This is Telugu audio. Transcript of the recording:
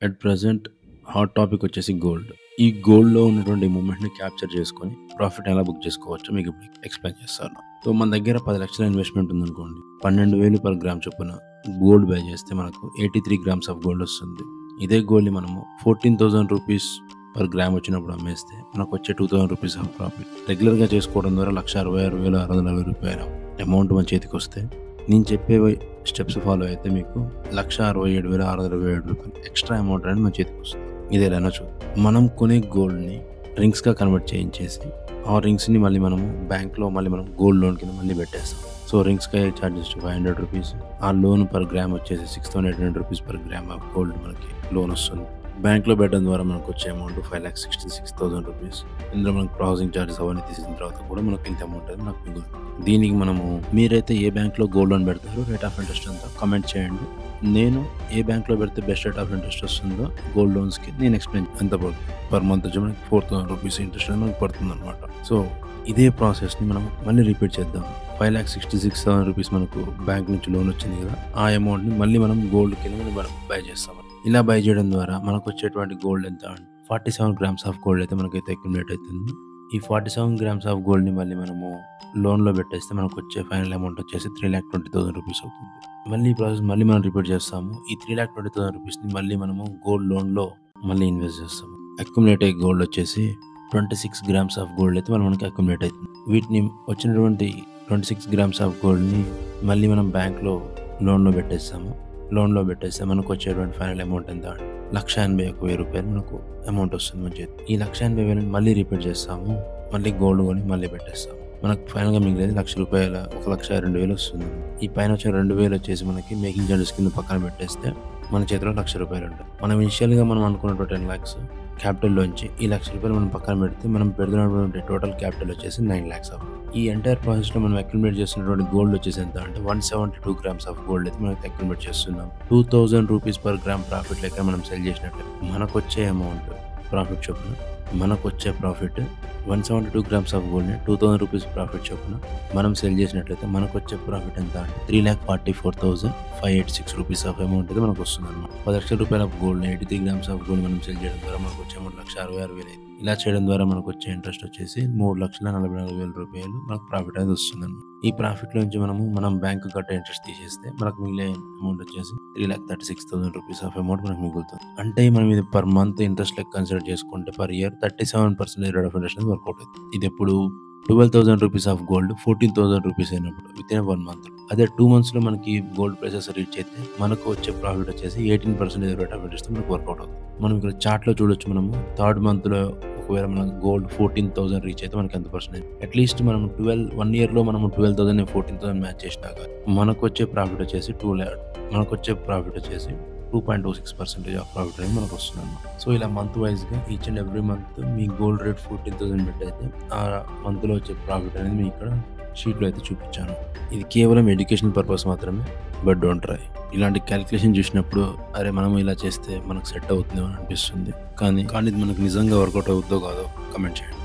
అట్ ప్రెజెంట్ హాట్ టాపిక్ వచ్చేసి గోల్డ్. ఈ గోల్డ్‌లో ఉన్నటువంటి మూవ్‌మెంట్‌ని క్యాప్చర్ చేసుకొని ప్రాఫిట్ ఎలా బుక్ చేసుకోవచ్చో మీకు ఇప్పుడు ఎక్స్‌ప్లెయిన్ చేస్తాను. సో, మన దగ్గర 10,00,000 ఇన్వెస్ట్‌మెంట్ ఉందనుకోండి. 12,000 పర్ గ్రామ్ చొప్పున గోల్డ్ బై చేస్తే మనకు 83 గ్రామ్స్ ఆఫ్ గోల్డ్ వస్తుంది. ఇదే గోల్డ్‌ని మనము 14,000 రూపీస్ పర్ గ్రామ్ వచ్చినప్పుడు అమ్మేస్తే మనకు వచ్చే 2,000 రూపీస్ ఆఫ్ ప్రాఫిట్. రెగ్యులర్‌గా చేసుకోవడం ద్వారా 1,66,640 రూపాయల అమౌంట్ మన చేతికొస్తే నేను చెప్పే స్టెప్స్ ఫాలో అయితే మీకు 1,67,627 రూపాయలు ఎక్స్ట్రా అమౌంట్ అనేది మన చేతికి వస్తుంది. ఇది ఎలానో చూద్దాం. మనం కొనే గోల్డ్‌ని రింగ్స్‌గా కన్వర్ట్ చేయించేసి ఆ రింగ్స్‌ని మళ్ళీ మనము బ్యాంక్‌లో మనం గోల్డ్ లోన్ కింద మళ్ళీ పెట్టేస్తాం. సో, రింగ్స్‌కి అయ్యే చార్జెస్ 500 రూపీస్. ఆ లోన్ పర్ గ్రామ్ వచ్చేసి 6,800 rupees per gram of gold మనకి లోన్ వస్తుంది. బ్యాంక్‌లో పెట్టడం ద్వారా మనకు వచ్చే అమౌంట్ 5,66,000 రూపీస్. ఇందులో మనకు ప్రాసెసింగ్ చార్జెస్ అవన్నీ తీసిన తర్వాత కూడా మనకు ఇంత అమౌంట్ అనేది మనకు మిగులుతుంది. దీనికి మనము మీరైతే ఏ బ్యాంక్‌లో గోల్డ్ లోన్ పెడతారో రేట్ ఆఫ్ ఇంట్రెస్ట్ అంతా కామెంట్ చేయండి. నేను ఏ బ్యాంక్‌లో పెడితే బెస్ట్ రేట్ ఆఫ్ ఇంట్రెస్ట్ వస్తుందో గోల్డ్ లోన్స్‌కి నేను ఎక్స్‌ప్లెయిన్ ఎంత పడుతుంది. పర్ మంత్ వచ్చి మనకి 4,000 రూపీస్ ఇంట్రెస్ట్ అనేది మనకు పడుతుందన్నమాట. సో, ఇదే ప్రాసెస్‌ని మనం మళ్ళీ రిపీట్ చేద్దాం. 5,66,000 రూపీస్ మనకు బ్యాంక్ నుంచి లోన్ వచ్చింది కదా! ఆ అమౌంట్‌ని మళ్ళీ మనం గోల్డ్ కింద మనం బై చేస్తాం. ఇలా బై చేయడం ద్వారా మనకు వచ్చేటువంటి గోల్డ్ ఎంత 47 గ్రామ్స్ ఆఫ్ గోల్డ్ అయితే మనకైతే అక్యుములేట్ అవుతుంది. ఈ 47 గ్రామ్స్ ఆఫ్ గోల్డ్‌ని మళ్ళీ మనము లోన్‌లో పెట్టేస్తే మనకు వచ్చే ఫైనల్ అమౌంట్ వచ్చేసి 3,20,000 రూపీస్ అవుతుంది. మళ్ళీ ఈ ప్రాసెస్ మళ్ళీ మనం రిపీట్ చేస్తాము. ఈ 3,20,000 రూపీస్‌ని మళ్ళీ మనము గోల్డ్ లోన్‌లో మళ్ళీ ఇన్వెస్ట్ చేస్తాము. అక్యుములేట్ అయ్యే గోల్డ్ వచ్చేసి 26 గ్రామ్స్ ఆఫ్ గోల్డ్ అయితే మనకి అక్యుములేట్ అవుతుంది. వీటిని వచ్చినటువంటి 26 గ్రామ్స్ ఆఫ్ గోల్డ్‌ని మళ్ళీ మనం బ్యాంక్‌లో లోన్‌లో పెట్టేస్తాము. లోన్‌లో పెట్టేస్తే మనకు వచ్చేటువంటి ఫైనల్ అమౌంట్ ఎంత 1,81,000 రూపాయలు మనకు అమౌంట్ వస్తుంది మన చేతికి. ఈ 1,80,000 మళ్ళీ రిపీట్ చేస్తాము. మళ్ళీ గోల్డ్ కొని మళ్ళీ పెట్టేస్తాము. మనకు ఫైనల్‌గా మిగిలేది 1,00,000 రూపాయల 1,02,000 వస్తుంది. ఈ పైన వచ్చే 2,000 వచ్చేసి మనకి మేకింగ్ చార్జెస్ కింద పక్కన పెట్టేస్తే మన చేతిలో 1,00,000 రూపాయలు ఉంటాయి. మనం ఇనిషియల్‌గా మనం అనుకున్నటువంటి 10 lakhs క్యాపిటల్లోంచి ఈ 1,00,000 రూపాయలు మనం పక్కన పెడితే మనం పెడుతున్నటువంటి టోటల్ క్యాపిటల్ వచ్చేసి 9 lakhs అవుతుంది. ఈ ఎంటైర్ ప్రాసెస్‌లో మనం అక్యుములేట్ చేస్తున్నటువంటి గోల్డ్ వచ్చేసి ఎంత అంటే 172 గ్రామ్స్ ఆఫ్ గోల్డ్ అయితే మనం అక్యుములేట్ చేస్తున్నాం. 2,000 రూపీస్ పర్ గ్రామ్ ప్రాఫిట్ లెక్క మనం సెల్ చేసినట్లయితే మనకు వచ్చే అమౌంట్ ప్రాఫిట్ చొప్పున మనకు వచ్చే ప్రాఫిట్ 172 గ్రామ్స్ ఆఫ్ గోల్డ్‌ని 2,000 రూపీస్ ప్రాఫిట్ చొప్పున మనం సెల్ చేసినట్లయితే మనకు వచ్చే ప్రాఫిట్ ఎంత అంటే 3,44,586 రూపీస్ ఆఫ్ అమౌంట్ అయితే మనకు వస్తుంది అనమాట. 10,00,000 రూపాయల గోల్డ్ 83 గ్రామ్స్ ఆఫ్ గోల్డ్ మనం సెల్ చేయడం ద్వారా మనకు వచ్చే అమౌంట్ 1,66,000 ఇలా చేయడం ద్వారా మనకు వచ్చే ఇంట్రెస్ట్ వచ్చేసి 3,44,000 రూపాయలు మనకు ప్రాఫిట్ అనేది వస్తుంది అనమాట. ఈ ప్రాఫిట్ నుంచి మనం బ్యాంకు కట్టే ఇంట్రెస్ట్ తీసేస్తే మనకు మిగిలే అమౌంట్ వచ్చేసి 3,36,000 రూపీస్ ఆఫ్ అమౌంట్ మనకు మిగులుతుంది. అంటే మనం ఇది పర్ మంత్ ఇంట్రెస్ట్ లెక్క కన్సిడర్ చేసుకుంటే per year 37% rate of interest అనేది వర్కౌట్ అవుతుంది. ఇది ఎప్పుడు 12,000 రూపీస్ ఆఫ్ గోల్డ్ 14,000 రూపీస్ అయినప్పుడు వితిన్ 1 మంత్. అదే 2 monthsలో మనకి గోల్డ్ ప్రైసెస్ రీచ్ అయితే మనకు వచ్చే ప్రాఫిట్ వచ్చేసి 18% రేట్ ఆఫ్ ఇంట్రెస్ట్ మనకు వర్కౌట్ అవుతుంది. మనం ఇక్కడ చార్ట్లో చూడొచ్చు. మనము 3rd monthలో ఒకవేళ మన గోల్డ్ 14,000 రీచ్ అయితే మనకి ఎంత పర్సెంటేజ్ అట్లీస్ట్ మనం 1 yearలో మనము 12,000 14,000 మ్యాచ్ చేసినాక మనకు వచ్చే ప్రాఫిట్ వచ్చేసి 2.26% ఆఫ్ ప్రాఫిట్ అనేది మనకు వస్తుంది అన్నమాట. సో, ఇలా మంత్ వైజ్గా each and every month me gold rate 14,000 పెట్టయితే ఆ మంత్లో వచ్చే ప్రాఫిట్ అనేది మీ ఇక్కడ షీట్లో అయితే చూపించాను. ఇది కేవలం ఎడ్యుకేషన్ పర్పస్ మాత్రమే. But don't try. ఇలాంటి క్యాలిక్యులేషన్ చూసినప్పుడు అరే మనము ఇలా చేస్తే మనకు సెట్ అవుతుందేమో అనిపిస్తుంది. కానీ ఇది మనకు నిజంగా వర్కౌట్ అవుతుందో కాదో కమెంట్ చేయండి.